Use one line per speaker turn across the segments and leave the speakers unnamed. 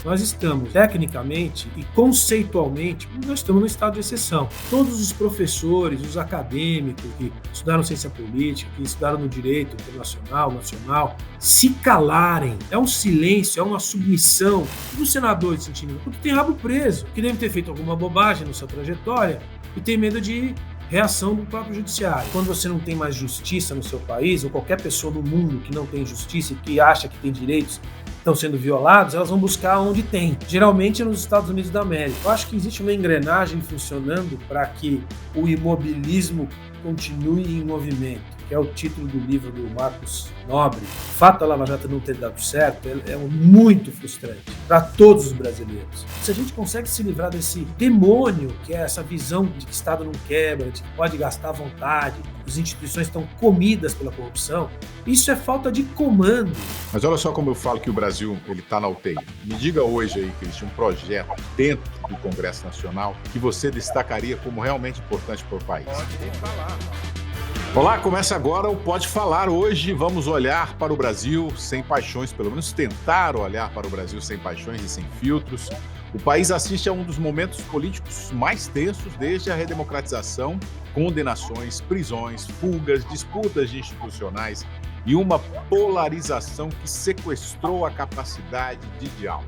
Nós estamos, tecnicamente e conceitualmente, nós estamos no estado de exceção. Todos os professores, os acadêmicos que estudaram ciência política, que estudaram no direito internacional, nacional, se calarem. É um silêncio, é uma submissão dos senadores sentindo, porque tem rabo preso, que devem ter feito alguma bobagem na sua trajetória e tem medo de reação do próprio judiciário. Quando você não tem mais justiça no seu país, ou qualquer pessoa no mundo que não tem justiça e que acha que tem direitos estão sendo violados, elas vão buscar onde tem. Geralmente é nos Estados Unidos da América. Eu acho que existe uma engrenagem funcionando para que o imobilismo continue em movimento, que é o título do livro do Marcos Nobre. O fato da Lava Jato não ter dado certo é muito frustrante para todos os brasileiros. Se a gente consegue se livrar desse demônio, que é essa visão de que o Estado não quebra, de que pode gastar à vontade, as instituições estão comidas pela corrupção, isso é falta de comando.
Mas olha só como eu falo que o Brasil está na UTI. Me diga hoje aí, Cristian, um projeto dentro do Congresso Nacional que você destacaria como realmente importante para o país.
Pode falar.
Olá, começa agora o Pode Falar. Hoje vamos olhar para o Brasil sem paixões, pelo menos tentar olhar para o Brasil sem paixões e sem filtros. O país assiste a um dos momentos políticos mais tensos desde a redemocratização, condenações, prisões, fugas, disputas institucionais e uma polarização que sequestrou a capacidade de diálogo.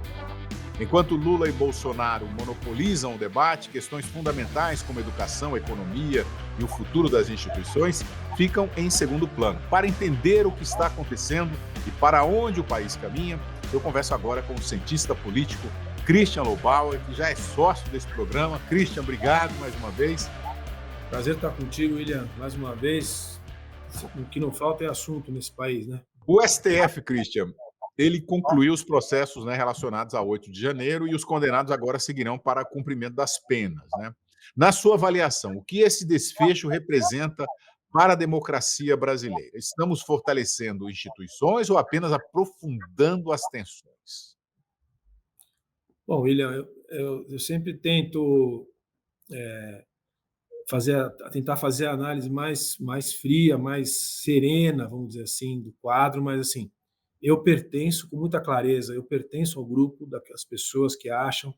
Enquanto Lula e Bolsonaro monopolizam o debate, questões fundamentais como educação, economia e o futuro das instituições ficam em segundo plano. Para entender o que está acontecendo e para onde o país caminha, eu converso agora com o cientista político Christian Lobauer, que já é sócio desse programa. Christian, obrigado mais uma vez.
Prazer estar contigo, William, mais uma vez. O que não falta é assunto nesse país, né?
O STF, Christian, ele concluiu os processos, né, relacionados a 8 de janeiro e os condenados agora seguirão para cumprimento das penas, né? Na sua avaliação, o que esse desfecho representa para a democracia brasileira? Estamos fortalecendo instituições ou apenas aprofundando as tensões?
Bom, William, eu sempre tento tentar fazer a análise mais fria, mais serena, vamos dizer assim, do quadro, mas assim, eu pertenço com muita clareza, eu pertenço ao grupo das pessoas que acham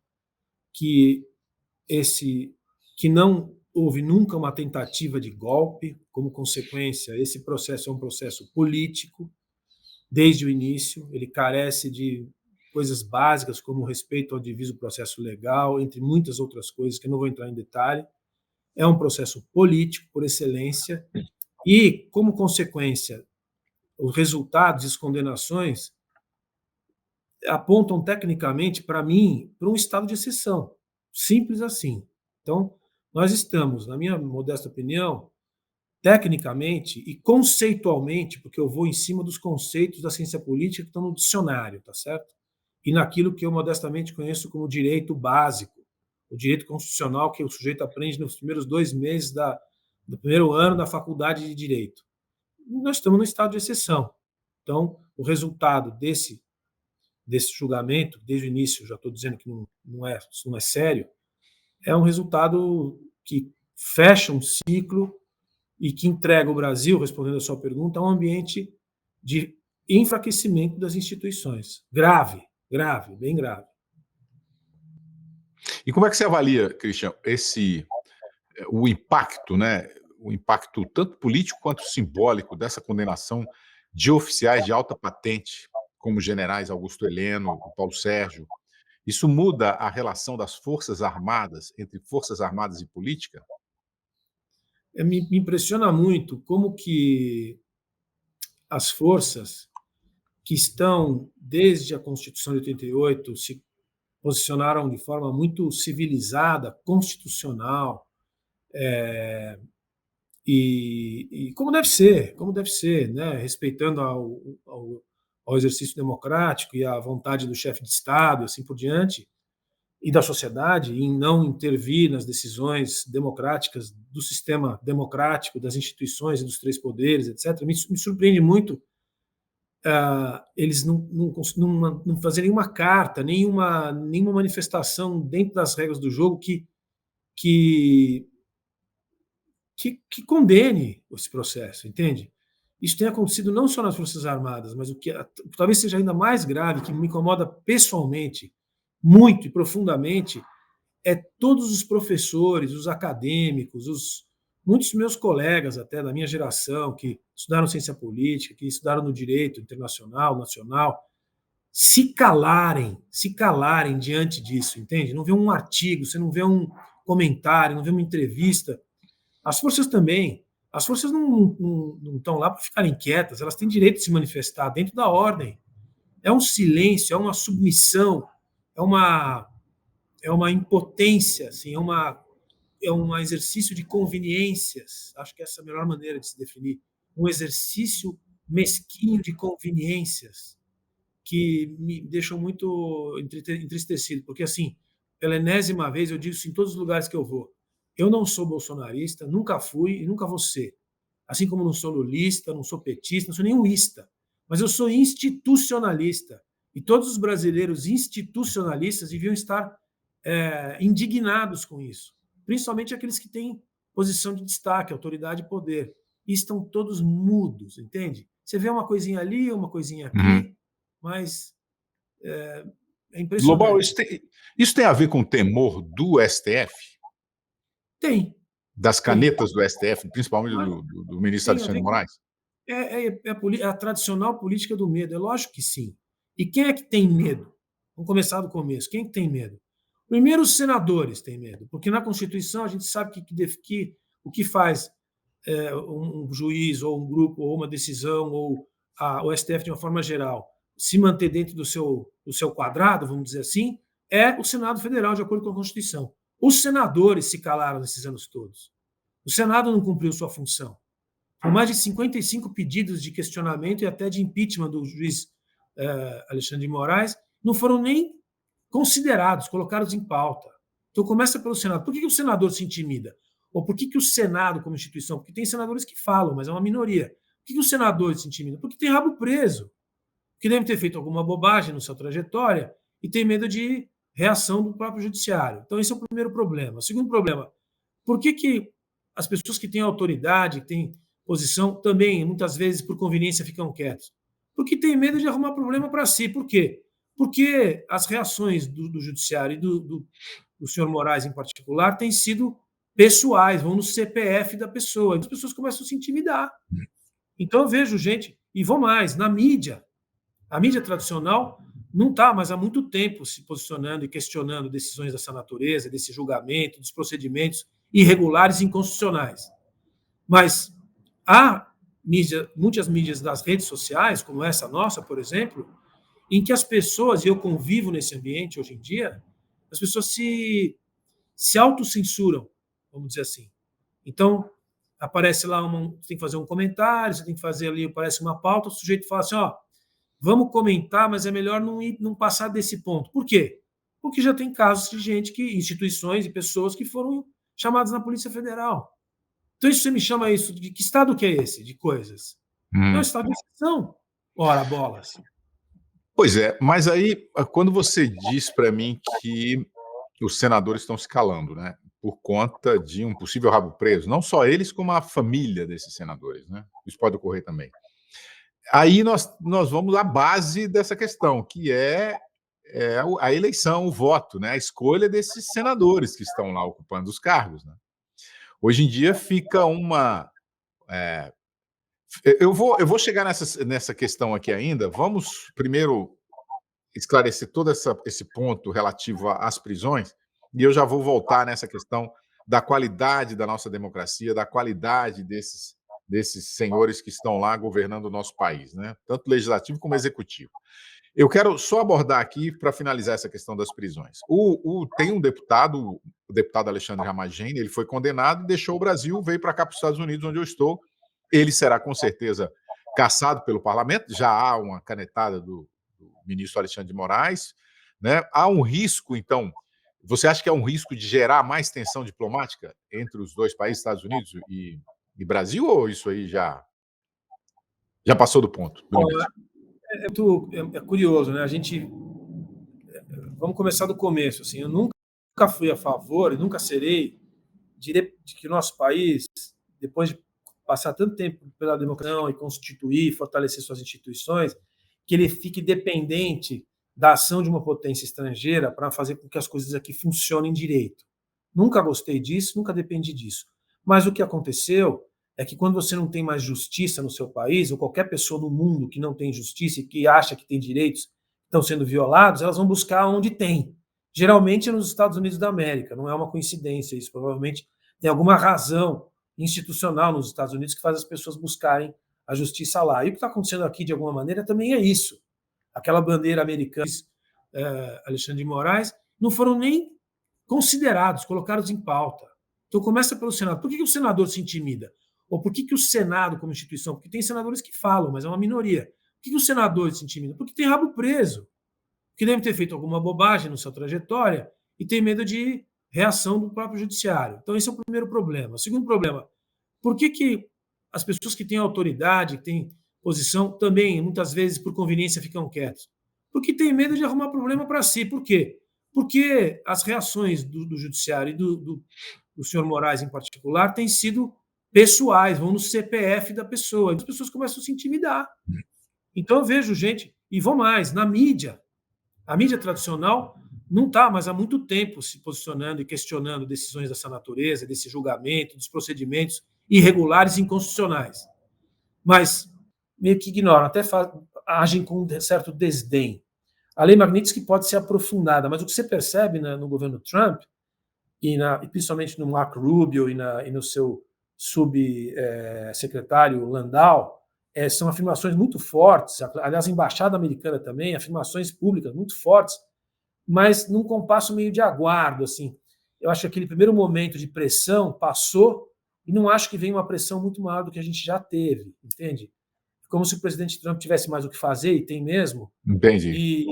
que esse que não houve nunca uma tentativa de golpe, como consequência, esse processo é um processo político desde o início, ele carece de coisas básicas como respeito ao devido processo legal, entre muitas outras coisas que eu não vou entrar em detalhe. É um processo político por excelência e, como consequência, os resultados e as condenações apontam tecnicamente, para mim, para um estado de exceção. Simples assim. Então, nós estamos, na minha modesta opinião, tecnicamente e conceitualmente, porque eu vou em cima dos conceitos da ciência política que estão no dicionário, tá certo? E naquilo que eu modestamente conheço como direito básico, o direito constitucional que o sujeito aprende nos primeiros 2 meses do primeiro ano da faculdade de direito. Nós estamos no estado de exceção. Então, o resultado desse julgamento, desde o início, já estou dizendo que isso não é sério, é um resultado que fecha um ciclo e que entrega o Brasil, respondendo a sua pergunta, a um ambiente de enfraquecimento das instituições. Grave, grave, bem grave.
E como é que você avalia, Christian, o impacto, né? O impacto tanto político quanto simbólico dessa condenação de oficiais de alta patente, como os generais Augusto Heleno, Paulo Sérgio. Isso muda a relação das Forças Armadas, entre Forças Armadas e política?
Me impressiona muito como que as forças que estão, desde a Constituição de 88, se posicionaram de forma muito civilizada, constitucional, e como deve ser, né? Respeitando ao exercício democrático e à vontade do chefe de Estado, e assim por diante, e da sociedade, em não intervir nas decisões democráticas do sistema democrático, das instituições e dos três poderes, etc. Me surpreende muito eles não fazerem nenhuma carta, nenhuma manifestação dentro das regras do jogo que, que condene esse processo, entende? Isso tem acontecido não só nas Forças Armadas, mas o que talvez seja ainda mais grave, que me incomoda pessoalmente, muito e profundamente é todos os professores, os acadêmicos, muitos meus colegas até da minha geração que estudaram ciência política, que estudaram no direito internacional, nacional, se calarem diante disso, entende? Não vê um artigo, você não vê um comentário, não vê uma entrevista. As forças também. As forças não estão lá para ficarem quietas, elas têm direito de se manifestar dentro da ordem. É um silêncio, é uma submissão, é uma, é uma impotência, assim, é um exercício de conveniências. Acho que essa é a melhor maneira de se definir. Um exercício mesquinho de conveniências que me deixam muito entristecido, porque, assim, pela enésima vez, eu digo isso em todos os lugares que eu vou, eu não sou bolsonarista, nunca fui e nunca vou ser. Assim como não sou lulista, não sou petista, não sou nenhum ista, mas eu sou institucionalista. E todos os brasileiros institucionalistas deviam estar indignados com isso, principalmente aqueles que têm posição de destaque, autoridade e poder. E estão todos mudos, entende? Você vê uma coisinha ali, uma coisinha aqui, mas é
Lobão,
impressionante.
isso tem a ver com o temor do STF?
Tem,
Das
tem.
canetas do STF, principalmente
Claro,
do ministro
tem a
Alexandre de
ver com.
Moraes?
É a tradicional política do medo, é lógico que sim. E quem é que tem medo? Vamos começar do começo. Quem é que tem medo? Primeiro, os senadores têm medo, porque na Constituição a gente sabe o que faz um juiz ou um grupo ou uma decisão ou o STF de uma forma geral se manter dentro do seu quadrado, vamos dizer assim, é o Senado Federal, de acordo com a Constituição. Os senadores se calaram nesses anos todos. O Senado não cumpriu sua função. Por mais de 55 pedidos de questionamento e até de impeachment do juiz Alexandre de Moraes, não foram nem considerados, colocados em pauta. Então começa pelo Senado. Por que o senador se intimida? Ou por que o Senado, como instituição? Porque tem senadores que falam, mas é uma minoria. Por que o senador se intimida? Porque tem rabo preso, que deve ter feito alguma bobagem na sua trajetória e tem medo de reação do próprio judiciário. Então esse é o primeiro problema. O segundo problema, por que as pessoas que têm autoridade, que têm posição, também, muitas vezes, por conveniência, ficam quietos? Porque tem medo de arrumar problema para si. Por quê? Porque as reações do judiciário e do senhor Moraes, em particular, têm sido pessoais, vão no CPF da pessoa. As pessoas começam a se intimidar. Então, eu vejo gente, e vou mais, na mídia. A mídia tradicional não está, mas há muito tempo, se posicionando e questionando decisões dessa natureza, desse julgamento, dos procedimentos irregulares e inconstitucionais. Mas há muitas mídias das redes sociais, como essa nossa, por exemplo, em que as pessoas, e eu convivo nesse ambiente hoje em dia, as pessoas se autocensuram, vamos dizer assim. Então, aparece lá, você tem que fazer um comentário, você tem que fazer ali, aparece uma pauta, o sujeito fala assim, vamos comentar, mas é melhor não passar desse ponto. Por quê? Porque já tem casos de gente instituições e pessoas que foram chamadas na Polícia Federal. Então, isso você me chama isso de que estado que é esse de coisas? É um estado de exceção. Ora, bolas.
Pois é, mas aí, quando você diz para mim que os senadores estão se calando, né, por conta de um possível rabo preso, não só eles, como a família desses senadores, né? Isso pode ocorrer também. Aí nós vamos à base dessa questão, que é a eleição, o voto, né, a escolha desses senadores que estão lá ocupando os cargos, né? Hoje em dia fica uma. Eu vou chegar nessa questão aqui ainda. Vamos primeiro esclarecer todo esse ponto relativo às prisões, e eu já vou voltar nessa questão da qualidade da nossa democracia, da qualidade desses senhores que estão lá governando o nosso país, né? Tanto legislativo como executivo. Eu quero só abordar aqui, para finalizar essa questão das prisões. Tem um deputado, o deputado Alexandre Ramagem, ele foi condenado, deixou o Brasil, veio para cá, para os Estados Unidos, onde eu estou. Ele será, com certeza, cassado pelo parlamento, já há uma canetada do ministro Alexandre de Moraes, né? Há um risco, então, você acha que é um risco de gerar mais tensão diplomática entre os dois países, Estados Unidos e Brasil, ou isso aí já passou do ponto, do limite?
É curioso, né? Vamos começar do começo. Assim, eu nunca fui a favor e nunca serei de que o nosso país, depois de passar tanto tempo pela democracia e constituir, fortalecer suas instituições, que ele fique dependente da ação de uma potência estrangeira para fazer com que as coisas aqui funcionem direito. Nunca gostei disso, nunca dependi disso. Mas o que aconteceu é que quando você não tem mais justiça no seu país, ou qualquer pessoa no mundo que não tem justiça e que acha que tem direitos que estão sendo violados, elas vão buscar onde tem. Geralmente é nos Estados Unidos da América, não é uma coincidência isso, provavelmente tem alguma razão institucional nos Estados Unidos que faz as pessoas buscarem a justiça lá. E o que está acontecendo aqui, de alguma maneira, também é isso. Aquela bandeira americana, Alexandre de Moraes, não foram nem considerados, colocados em pauta. Então começa pelo Senado. Por que o senador se intimida? Ou por que o Senado, como instituição? Porque tem senadores que falam, mas é uma minoria. Por que o senador se intimida? Porque tem rabo preso. Porque deve ter feito alguma bobagem na sua trajetória e tem medo de reação do próprio judiciário. Então esse é o primeiro problema. O segundo problema, por que as pessoas que têm autoridade, que têm posição, também, muitas vezes, por conveniência, ficam quietos? Porque tem medo de arrumar problema para si. Por quê? Porque as reações do judiciário e do senhor Moraes, em particular, têm sido pessoais, vão no CPF da pessoa. As pessoas começam a se intimidar. Então eu vejo gente, e vou mais, na mídia. A mídia tradicional não está, mas há muito tempo, se posicionando e questionando decisões dessa natureza, desse julgamento, dos procedimentos irregulares e inconstitucionais. Mas meio que ignoram, até agem com um certo desdém. A lei Magnitsky pode ser aprofundada, mas o que você percebe no governo Trump, e principalmente no Marco Rubio e no seu subsecretário Landau, são afirmações muito fortes, aliás, a embaixada americana também, afirmações públicas muito fortes, mas num compasso meio de aguardo. Assim. Eu acho que aquele primeiro momento de pressão passou e não acho que vem uma pressão muito maior do que a gente já teve, entende? Como se o presidente Trump tivesse mais o que fazer, e tem mesmo,
Entendi.
E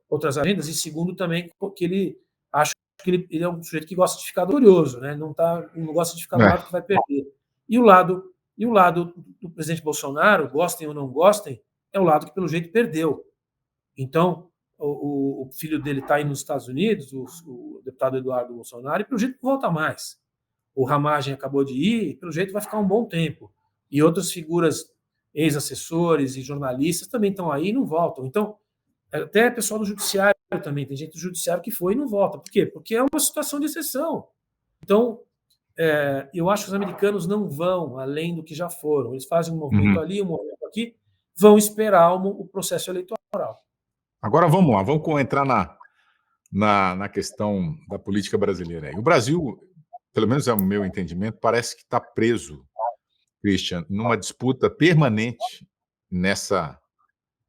outras agendas, e segundo também, porque ele acho que ele é um sujeito que gosta de ficar glorioso, né? Não gosta de ficar do lado que vai perder. E o lado do presidente Bolsonaro, gostem ou não gostem, é o lado que, pelo jeito, perdeu. Então, o filho dele está aí nos Estados Unidos, o deputado Eduardo Bolsonaro, e, pelo jeito, não volta mais. O Ramagem acabou de ir, e, pelo jeito, vai ficar um bom tempo. E outras figuras, ex-assessores e jornalistas, também estão aí e não voltam. Então, até pessoal do judiciário também, tem gente do judiciário que foi e não volta. Por quê? Porque é uma situação de exceção. Então, eu acho que os americanos não vão além do que já foram. Eles fazem um movimento ali, um movimento aqui, vão esperar o processo eleitoral.
Agora vamos lá, vamos entrar na questão da política brasileira. O Brasil, pelo menos é o meu entendimento, parece que está preso, Christian, numa disputa permanente nessa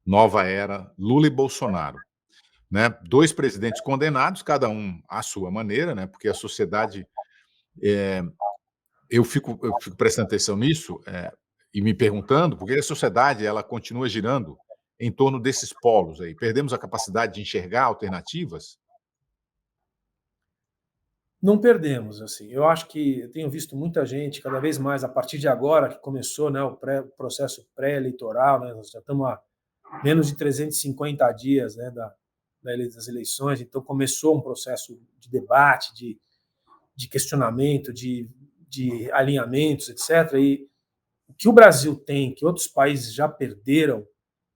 nova era Lula e Bolsonaro. Né? Dois presidentes condenados, cada um à sua maneira, né? Porque a sociedade... eu fico prestando atenção nisso e me perguntando, porque a sociedade ela continua girando em torno desses polos aí. Perdemos a capacidade de enxergar alternativas?
Não perdemos, assim. Eu acho que eu tenho visto muita gente, cada vez mais, a partir de agora, que começou, né, o processo pré-eleitoral, né, nós já estamos há menos de 350 dias, né, das eleições, então começou um processo de debate, de questionamento, de alinhamentos, etc. E o que o Brasil tem, que outros países já perderam,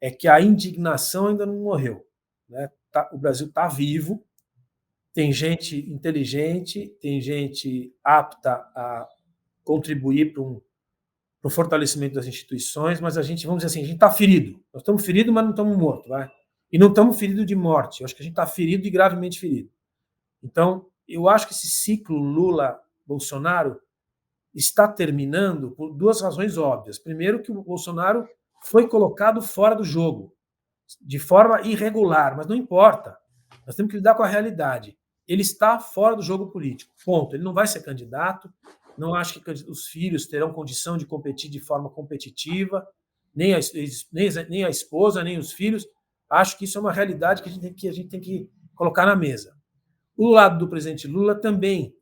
é que a indignação ainda não morreu. Né? O Brasil está vivo, tem gente inteligente, tem gente apta a contribuir para o fortalecimento das instituições, mas a gente, vamos dizer assim, a gente está ferido. Nós estamos feridos, mas não estamos mortos. Vai? E não estamos feridos de morte. Eu acho que a gente está ferido e gravemente ferido. Então, eu acho que esse ciclo Lula-Bolsonaro está terminando por duas razões óbvias. Primeiro, que o Bolsonaro foi colocado fora do jogo, de forma irregular, mas não importa. Nós temos que lidar com a realidade. Ele está fora do jogo político, ponto. Ele não vai ser candidato, não acho que os filhos terão condição de competir de forma competitiva, nem a esposa, nem os filhos. Acho que isso é uma realidade que a gente tem que colocar na mesa. O lado do presidente Lula também,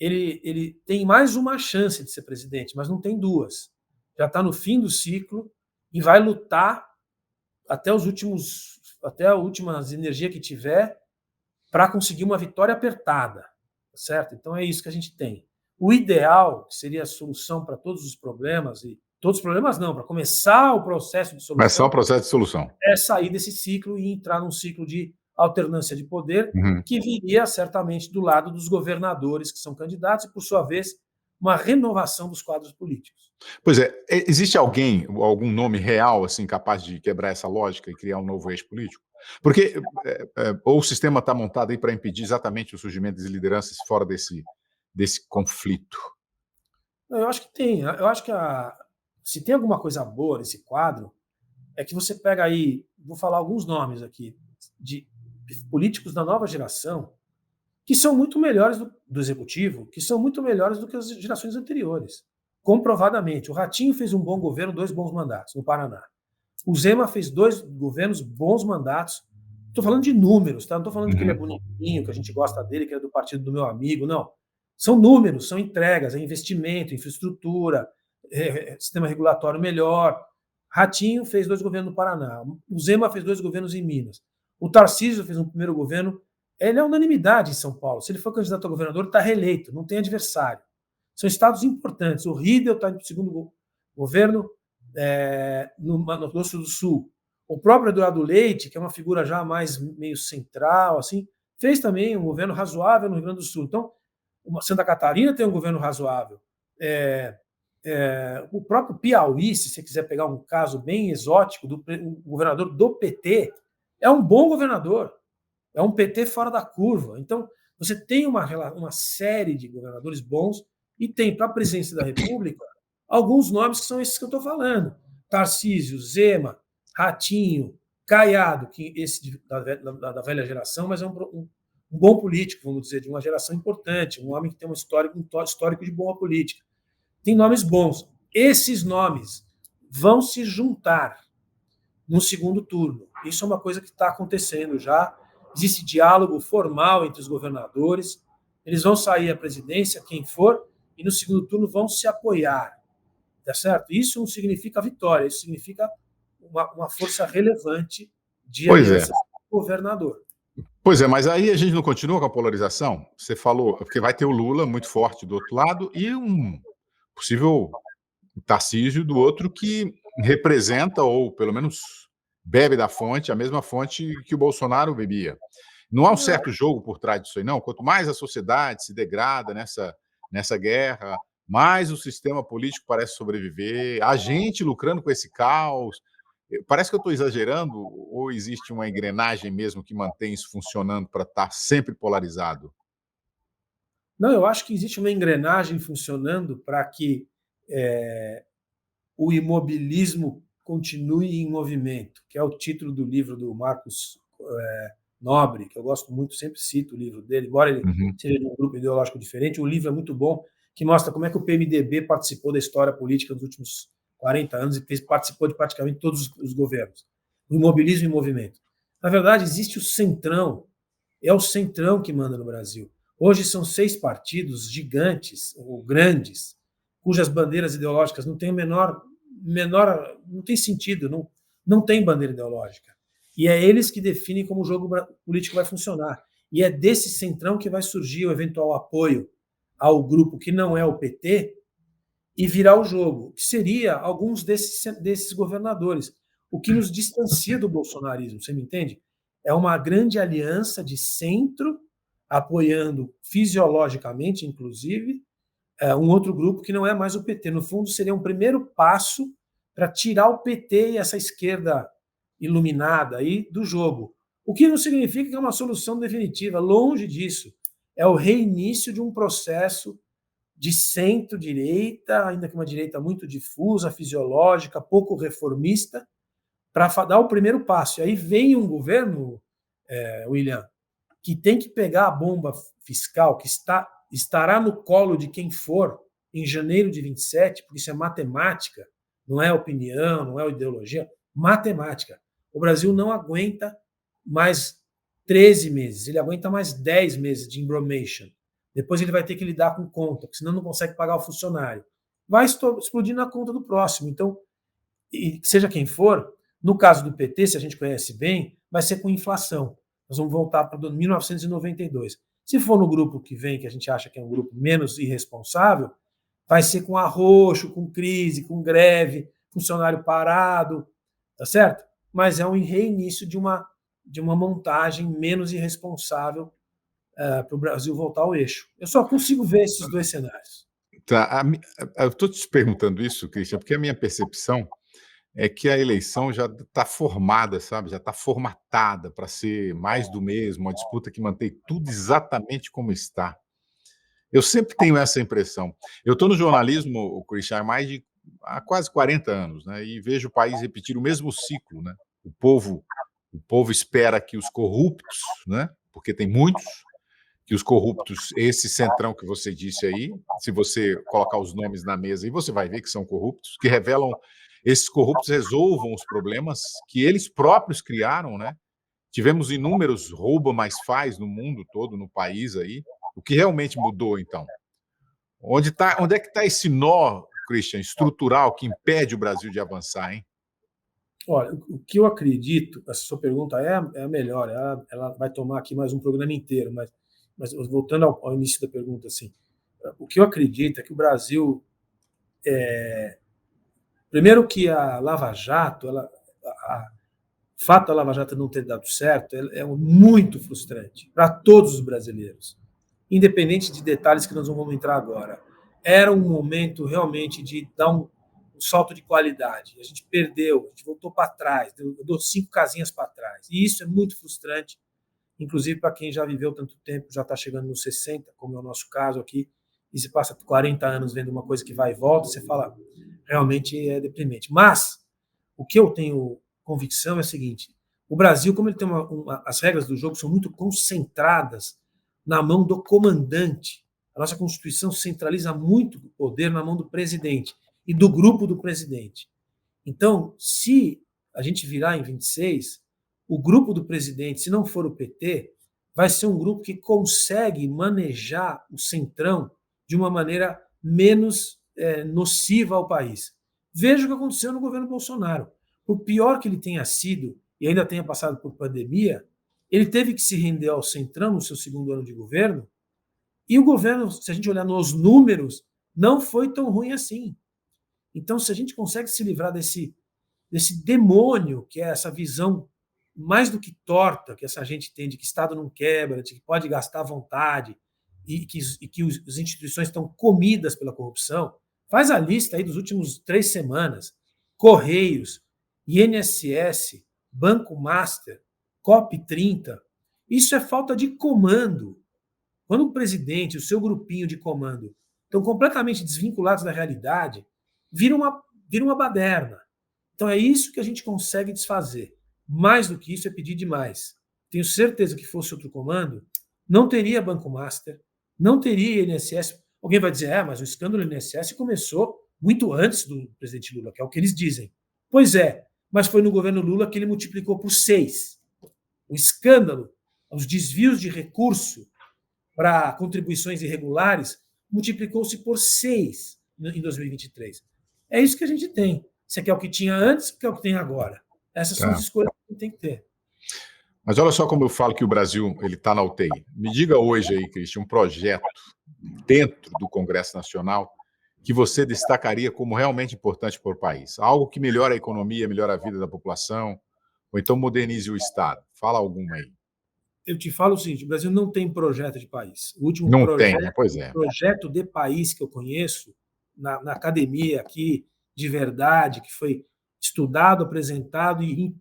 ele tem mais uma chance de ser presidente, mas não tem duas. Já está no fim do ciclo e vai lutar até a última energia que tiver para conseguir uma vitória apertada, certo? Então é isso que a gente tem. O ideal, que seria a solução para todos os problemas, e todos os problemas não, para começar o processo de solução.
Começar o processo de solução.
É sair desse ciclo e entrar num ciclo de alternância de poder, que viria certamente do lado dos governadores que são candidatos e, por sua vez, uma renovação dos quadros políticos.
Pois é, existe algum nome real, assim, capaz de quebrar essa lógica e criar um novo eixo político? Porque ou o sistema está montado aí para impedir exatamente o surgimento de lideranças fora desse conflito?
Eu acho que tem. Eu acho que se tem alguma coisa boa nesse quadro, é que você pega aí, vou falar alguns nomes aqui, de políticos da nova geração, que são muito melhores do executivo, que são muito melhores do que as gerações anteriores. Comprovadamente. O Ratinho fez um bom governo, 2 bons mandatos no Paraná. O Zema fez 2 governos, bons mandatos. Estou falando de números, tá? Não estou falando de que ele é bonitinho, que a gente gosta dele, que ele é do partido do meu amigo, não. São números, são entregas, é investimento, infraestrutura, sistema regulatório melhor. Ratinho fez 2 governos no Paraná. O Zema fez 2 governos em Minas. O Tarcísio fez um primeiro governo. Ele é unanimidade em São Paulo. Se ele for candidato a governador, ele está reeleito, não tem adversário. São estados importantes. O Riedel está no segundo governo no Mato Grosso do Sul. O próprio Eduardo Leite, que é uma figura já mais meio central, assim, fez também um governo razoável no Rio Grande do Sul. Então, Santa Catarina tem um governo razoável. O próprio Piauí, se você quiser pegar um caso bem exótico, o governador do PT, é um bom governador. É um PT fora da curva. Então, você tem uma série de governadores bons e tem, para a presidência da República, alguns nomes que são esses que eu estou falando. Tarcísio, Zema, Ratinho, Caiado, que esse da velha geração, mas é um bom político, vamos dizer, de uma geração importante, um homem que tem um histórico de boa política. Tem nomes bons. Esses nomes vão se juntar no segundo turno. Isso é uma coisa que está acontecendo já. Existe diálogo formal entre os governadores. Eles vão sair à presidência, quem for, e no segundo turno vão se apoiar. Tá certo? Isso não significa vitória, isso significa uma força relevante de aliança com o governador.
Pois é, mas aí a gente não continua com a polarização? Você falou, porque vai ter o Lula muito forte do outro lado e um possível Tarcísio do outro que representa, ou pelo menos bebe da fonte, a mesma fonte que o Bolsonaro bebia. Não há um certo jogo por trás disso aí, não? Quanto mais a sociedade se degrada nessa guerra, mais o sistema político parece sobreviver, a gente lucrando com esse caos. Parece que eu estou exagerando, ou existe uma engrenagem mesmo que mantém isso funcionando para estar sempre polarizado?
Não, eu acho que existe uma engrenagem funcionando para que o imobilismo continue em movimento, que é o título do livro do Marcos Nobre, que eu gosto muito, sempre cito o livro dele, embora ele seja de um grupo ideológico diferente. O livro é muito bom, que mostra como é que o PMDB participou da história política nos últimos 40 anos e participou de praticamente todos os governos. O imobilismo em movimento. Na verdade, existe o centrão, é o centrão que manda no Brasil. Hoje são 6 partidos gigantes, ou grandes, cujas bandeiras ideológicas não têm não tem sentido, não tem bandeira ideológica. E é eles que definem como o jogo político vai funcionar. E é desse centrão que vai surgir o eventual apoio ao grupo que não é o PT e virar o jogo, que seria alguns desses governadores, o que nos distancia do bolsonarismo, você me entende? É uma grande aliança de centro, apoiando fisiologicamente, inclusive, um outro grupo que não é mais o PT. No fundo, seria um primeiro passo para tirar o PT e essa esquerda iluminada aí do jogo. O que não significa que é uma solução definitiva, longe disso. É o reinício de um processo de centro-direita, ainda que uma direita muito difusa, fisiológica, pouco reformista, para dar o primeiro passo. E aí vem um governo, William, que tem que pegar a bomba fiscal, que estará no colo de quem for em janeiro de 27, porque isso é matemática, não é opinião, não é ideologia, matemática. O Brasil não aguenta mais 13 meses, ele aguenta mais 10 meses de embromation. Depois ele vai ter que lidar com conta, porque senão não consegue pagar o funcionário. Vai explodir na conta do próximo. Então, seja quem for, no caso do PT, se a gente conhece bem, vai ser com inflação. Nós vamos voltar para 1992. Se for no grupo que vem, que a gente acha que é um grupo menos irresponsável, vai ser com arroxo, com crise, com greve, funcionário parado, tá certo? Mas é um reinício de uma montagem menos irresponsável para o Brasil voltar ao eixo. Eu só consigo ver esses dois cenários.
Tá, eu estou te perguntando isso, Christian, porque a minha percepção é que a eleição já está formada, sabe? Já está formatada para ser mais do mesmo, uma disputa que mantém tudo exatamente como está. Eu sempre tenho essa impressão. Eu estou no jornalismo, o Christian, há quase 40 anos, né? E vejo o país repetir o mesmo ciclo, né? O povo, o povo espera que os corruptos, né? Porque tem muitos, que os corruptos, esse centrão que você disse aí, se você colocar os nomes na mesa, aí você vai ver que são corruptos, que revelam, esses corruptos resolvam os problemas que eles próprios criaram, né? Tivemos inúmeros rouba mais faz no mundo todo, no país aí. O que realmente mudou, então? Onde é que está esse nó, Christian, estrutural que impede o Brasil de avançar, hein?
Olha, o que eu acredito, essa sua pergunta é a melhor, ela vai tomar aqui mais um programa inteiro, mas voltando ao início da pergunta, assim, o que eu acredito é que o Brasil, primeiro que a Lava Jato, o fato da Lava Jato não ter dado certo é muito frustrante para todos os brasileiros, independente de detalhes que nós não vamos entrar agora. Era um momento realmente de dar um salto de qualidade. A gente perdeu, a gente voltou para trás, deu 5 casinhas para trás. E isso é muito frustrante, inclusive para quem já viveu tanto tempo, já está chegando nos 60, como é o nosso caso aqui, e se passa 40 anos vendo uma coisa que vai e volta, você fala, realmente é deprimente. Mas o que eu tenho convicção é o seguinte: o Brasil, como ele tem as regras do jogo são muito concentradas na mão do comandante. A nossa Constituição centraliza muito o poder na mão do presidente e do grupo do presidente. Então, se a gente virar em 26, o grupo do presidente, se não for o PT, vai ser um grupo que consegue manejar o centrão de uma maneira menos nociva ao país. Veja o que aconteceu no governo Bolsonaro. Por pior que ele tenha sido e ainda tenha passado por pandemia, ele teve que se render ao centrão no seu segundo ano de governo, e o governo, se a gente olhar nos números, não foi tão ruim assim. Então, se a gente consegue se livrar desse demônio, que é essa visão mais do que torta que essa gente tem de que Estado não quebra, de que pode gastar à vontade e que as instituições estão comidas pela corrupção, faz a lista aí dos últimos 3 semanas. Correios, INSS, Banco Master, COP30. Isso é falta de comando. Quando o presidente e o seu grupinho de comando estão completamente desvinculados da realidade, vira uma baderna. Então é isso que a gente consegue desfazer. Mais do que isso é pedir demais. Tenho certeza que fosse outro comando, não teria Banco Master, não teria INSS. Alguém vai dizer, mas o escândalo do INSS começou muito antes do presidente Lula, que é o que eles dizem. Pois é, mas foi no governo Lula que ele multiplicou por 6. O escândalo, os desvios de recurso para contribuições irregulares, multiplicou-se por 6 em 2023. É isso que a gente tem. Você quer o que tinha antes, quer o que tem agora. Essas são as escolhas que a gente tem que ter.
Mas olha só como eu falo que o Brasil está na UTI. Me diga hoje aí, Cristian, um projeto dentro do Congresso Nacional que você destacaria como realmente importante para o país. Algo que melhora a economia, melhora a vida da população, ou então modernize o Estado. Fala alguma aí.
Eu te falo o seguinte, o Brasil não tem projeto de país. O último
Não tem, né? Pois é.
projeto de país que eu conheço, na academia aqui, de verdade, que foi estudado, apresentado e,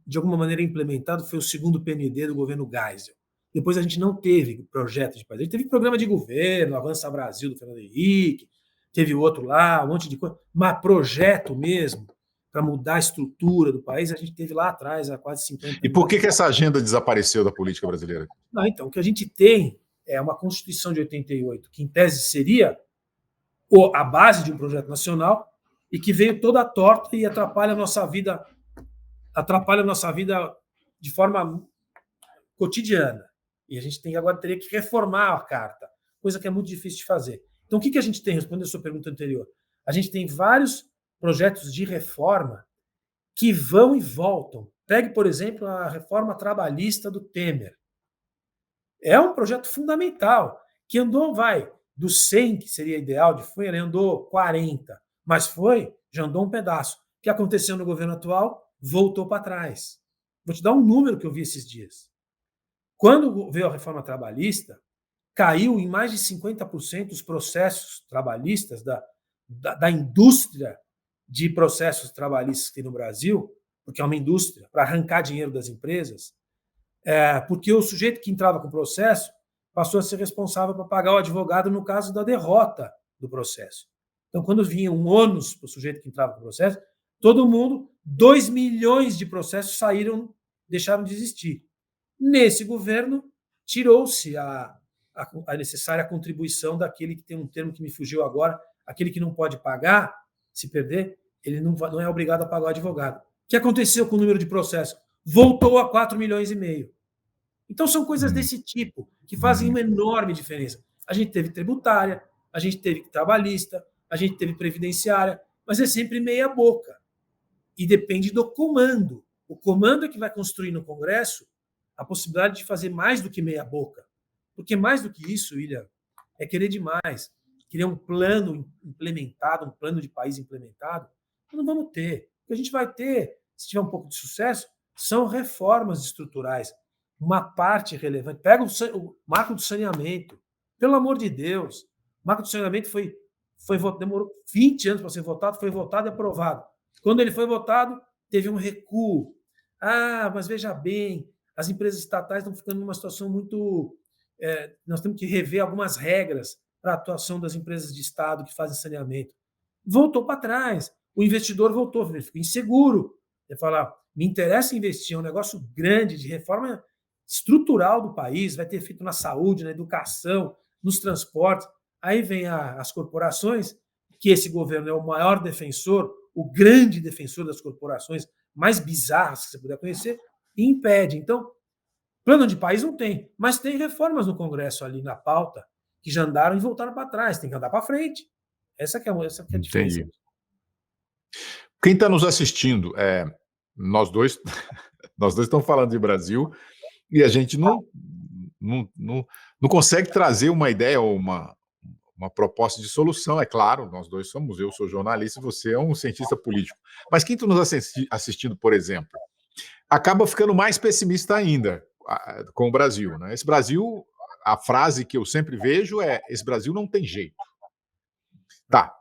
de alguma maneira, implementado, foi o segundo PND do governo Geisel. Depois a gente não teve projeto de país. A gente teve programa de governo, Avança Brasil, do Fernando Henrique, teve outro lá, um monte de coisa, mas projeto mesmo, para mudar a estrutura do país, a gente teve lá atrás, há quase 50 anos.
E por que essa agenda desapareceu da política brasileira?
Não, então, o que a gente tem é uma Constituição de 88, que em tese seria a base de um projeto nacional, e que veio toda torta e atrapalha a nossa vida de forma cotidiana. E a gente teria que reformar a carta, coisa que é muito difícil de fazer. Então, o que a gente tem, respondendo a sua pergunta anterior? A gente tem vários projetos de reforma que vão e voltam. Pegue, por exemplo, a reforma trabalhista do Temer. É um projeto fundamental, que andou, dos 100, que seria ideal de folha, ele andou 40, mas já andou um pedaço. O que aconteceu no governo atual? Voltou para trás. Vou te dar um número que eu vi esses dias. Quando veio a reforma trabalhista, caiu em mais de 50% os processos trabalhistas da indústria de processos trabalhistas que tem no Brasil, porque é uma indústria para arrancar dinheiro das empresas, porque o sujeito que entrava com o processo passou a ser responsável para pagar o advogado no caso da derrota do processo. Então, quando vinha um ônus para o sujeito que entrava com o processo, todo mundo, 2 milhões de processos saíram, deixaram de existir. Nesse governo, tirou-se a necessária contribuição daquele que tem um termo que me fugiu agora, aquele que não pode pagar, se perder, ele não é obrigado a pagar o advogado. O que aconteceu com o número de processos? Voltou a 4 milhões e meio. Então, são coisas desse tipo que fazem uma enorme diferença. A gente teve tributária, a gente teve trabalhista, a gente teve previdenciária, mas é sempre meia boca. E depende do comando. O comando é que vai construir no Congresso a possibilidade de fazer mais do que meia boca. Porque mais do que isso, William, é querer demais. Querer um plano implementado, um plano de país implementado, não vamos ter. O que a gente vai ter, se tiver um pouco de sucesso, são reformas estruturais. Uma parte relevante. Pega o marco do saneamento. Pelo amor de Deus. O marco do saneamento demorou 20 anos para ser votado, foi votado e aprovado. Quando ele foi votado, teve um recuo. Mas veja bem, as empresas estatais estão ficando numa situação muito... nós temos que rever algumas regras para a atuação das empresas de Estado que fazem saneamento. Voltou para trás. O investidor voltou, ele ficou inseguro. Ele fala, me interessa investir, é um negócio grande de reforma estrutural do país, vai ter efeito na saúde, na educação, nos transportes. Aí vem as corporações, que esse governo é o maior defensor, o grande defensor das corporações mais bizarras que você puder conhecer, e impede. Então, plano de país não tem, mas tem reformas no Congresso ali na pauta que já andaram e voltaram para trás, tem que andar para frente. Essa que é a diferença.
Entendi. Quem está nos assistindo, nós dois estamos falando de Brasil e a gente não consegue trazer uma ideia ou uma proposta de solução. É claro, nós dois somos, eu sou jornalista e você é um cientista político. Mas quem está nos assistindo, por exemplo, acaba ficando mais pessimista ainda com o Brasil, né? Esse Brasil, a frase que eu sempre vejo é: esse Brasil não tem jeito. Tá,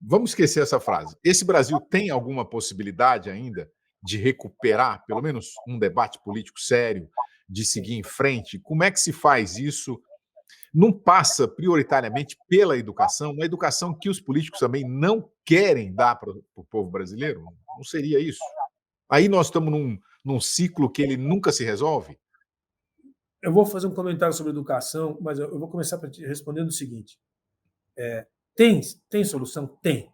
vamos esquecer essa frase. Esse Brasil tem alguma possibilidade ainda de recuperar pelo menos um debate político sério, de seguir em frente? Como é que se faz isso? Não passa prioritariamente pela educação, uma educação que os políticos também não querem dar para o povo brasileiro? Não seria isso? Aí nós estamos num ciclo que ele nunca se resolve?
Eu vou fazer um comentário sobre educação, mas eu vou começar respondendo o seguinte. Tem solução? Tem.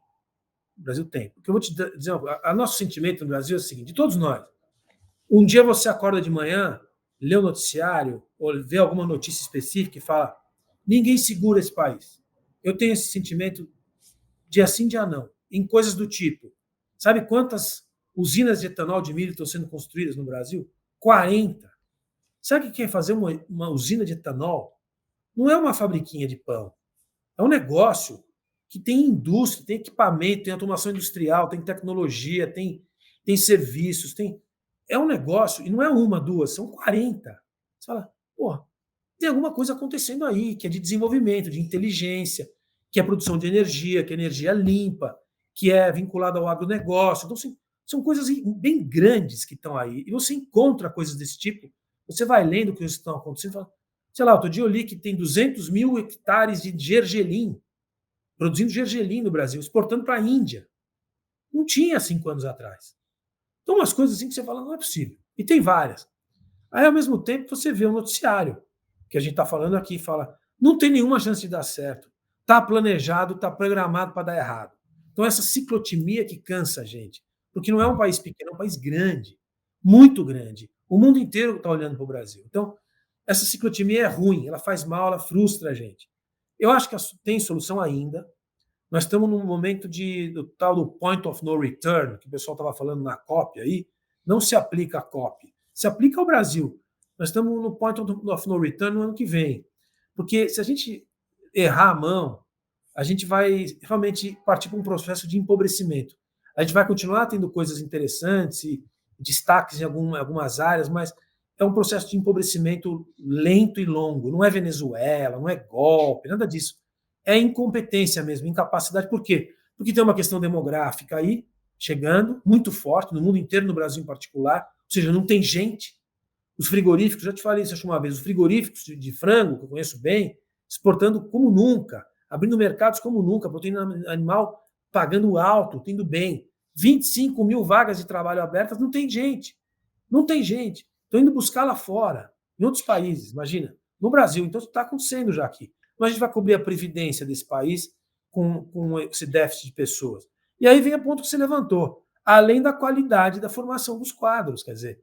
O Brasil tem. Porque eu vou te dizer, o nosso sentimento no Brasil é o seguinte, de todos nós. Um dia você acorda de manhã, lê o noticiário, ou vê alguma notícia específica e fala: ninguém segura esse país. Eu tenho esse sentimento dia sim, dia não, em coisas do tipo. Sabe quantas usinas de etanol de milho estão sendo construídas no Brasil? 40. Sabe o que é fazer uma usina de etanol? Não é uma fabriquinha de pão. É um negócio que tem indústria, tem equipamento, tem automação industrial, tem tecnologia, tem serviços, é um negócio, e não é uma, duas, são 40. Você fala, tem alguma coisa acontecendo aí, que é de desenvolvimento, de inteligência, que é produção de energia, que é energia limpa, que é vinculada ao agronegócio. Então, assim, são coisas bem grandes que estão aí. E você encontra coisas desse tipo, você vai lendo o que estão acontecendo e fala, sei lá, outro dia eu li que tem 200 mil hectares de gergelim, produzindo gergelim no Brasil, exportando para a Índia. Não tinha 5 anos atrás. Então, umas coisas assim que você fala, não é possível. E tem várias. Aí, ao mesmo tempo, você vê o noticiário, que a gente está falando aqui, e fala, não tem nenhuma chance de dar certo. Está planejado, está programado para dar errado. Então, essa ciclotimia que cansa a gente. Porque não é um país pequeno, é um país grande. Muito grande. O mundo inteiro está olhando para o Brasil. Então, essa ciclotimia é ruim, ela faz mal, ela frustra a gente. Eu acho que tem solução ainda. Nós estamos num momento do tal do point of no return, que o pessoal estava falando na COP aí. Não se aplica a COP, se aplica ao Brasil. Nós estamos no point of no return no ano que vem. Porque se a gente errar a mão, a gente vai realmente partir para um processo de empobrecimento. A gente vai continuar tendo coisas interessantes destaques em algumas áreas, mas é um processo de empobrecimento lento e longo. Não é Venezuela, não é golpe, nada disso. É incompetência mesmo, incapacidade. Por quê? Porque tem uma questão demográfica aí, chegando, muito forte, no mundo inteiro, no Brasil em particular, ou seja, não tem gente. Os frigoríficos, já te falei isso uma vez, os frigoríficos de frango, que eu conheço bem, exportando como nunca, abrindo mercados como nunca, proteína animal pagando alto, tendo bem. 25 mil vagas de trabalho abertas, não tem gente. Não tem gente. Estão indo buscar lá fora, em outros países, imagina. No Brasil, então está acontecendo já aqui. Mas a gente vai cobrir a previdência desse país com esse déficit de pessoas. E aí vem o ponto que você levantou, além da qualidade da formação dos quadros, quer dizer,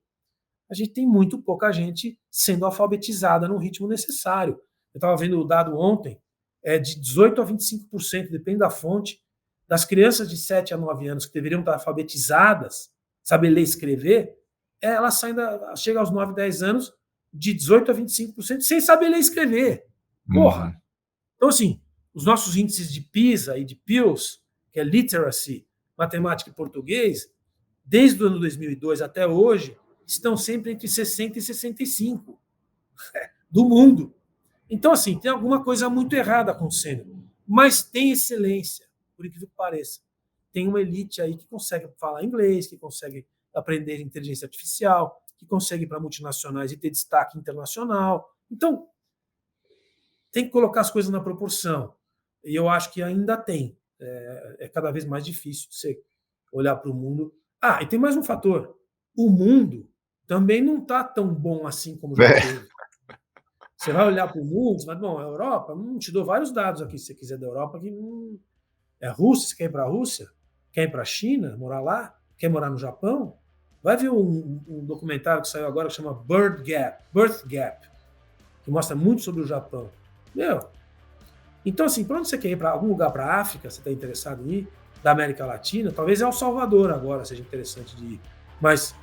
a gente tem muito pouca gente sendo alfabetizada no ritmo necessário. Eu estava vendo o dado ontem, de 18% a 25%, depende da fonte, das crianças de 7 a 9 anos que deveriam estar alfabetizadas, saber ler e escrever, elas chegam aos 9, 10 anos de 18% a 25% sem saber ler e escrever. Porra! Então, assim, os nossos índices de PISA e de PILS, que é Literacy, Matemática e Português, desde o ano 2002 até hoje, estão sempre entre 60 e 65 do mundo. Então, assim, tem alguma coisa muito errada acontecendo. Mas tem excelência, por incrível que pareça. Tem uma elite aí que consegue falar inglês, que consegue aprender inteligência artificial, que consegue ir para multinacionais e ter destaque internacional. Então, tem que colocar as coisas na proporção. E eu acho que ainda tem. É cada vez mais difícil você olhar para o mundo. E tem mais um fator. O mundo também não está tão bom assim como já teve. Você vai olhar para o mundo, mas, bom, a Europa, te dou vários dados aqui, se você quiser, da Europa, que é a Rússia, você quer ir para a Rússia? Quer ir para a China, morar lá? Quer morar no Japão? Vai ver um documentário que saiu agora que chama Birth Gap, que mostra muito sobre o Japão. Então, assim, para onde você quer ir? Para algum lugar para a África, você está interessado em ir? Da América Latina? Talvez El Salvador agora seja interessante de ir. Mas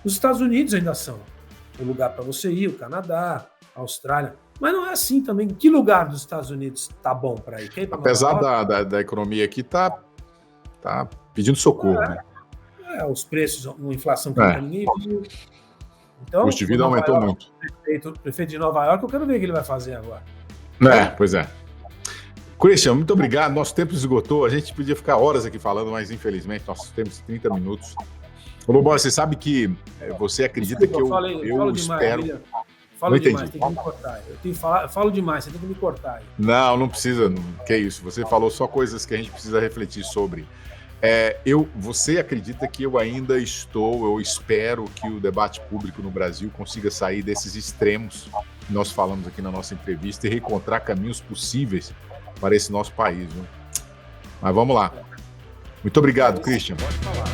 os Estados Unidos ainda são o lugar para você ir, o Canadá, a Austrália. Mas não é assim também. Que lugar dos Estados Unidos está bom para ir?
Apesar da economia aqui tá pedindo socorro, né?
Os preços, uma inflação que ninguém viu. Então, o
custo de vida aumentou muito.
O prefeito de Nova York, eu quero ver o que ele vai fazer agora.
Pois é. Christian, muito obrigado. Nosso tempo esgotou. A gente podia ficar horas aqui falando, mas infelizmente nós temos 30 minutos. Ô, Lobão, você sabe que você acredita que eu espero...
Demais, falo demais, tem que me cortar. Eu falo demais, você tem que me cortar. Aí.
Não precisa. Que isso, você falou só coisas que a gente precisa refletir sobre. Você acredita que eu espero que o debate público no Brasil consiga sair desses extremos que nós falamos aqui na nossa entrevista e reencontrar caminhos possíveis para esse nosso país, viu? Mas vamos lá. Muito obrigado, Christian.
Pode falar.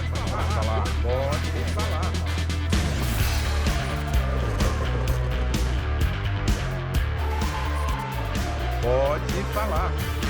Pode falar.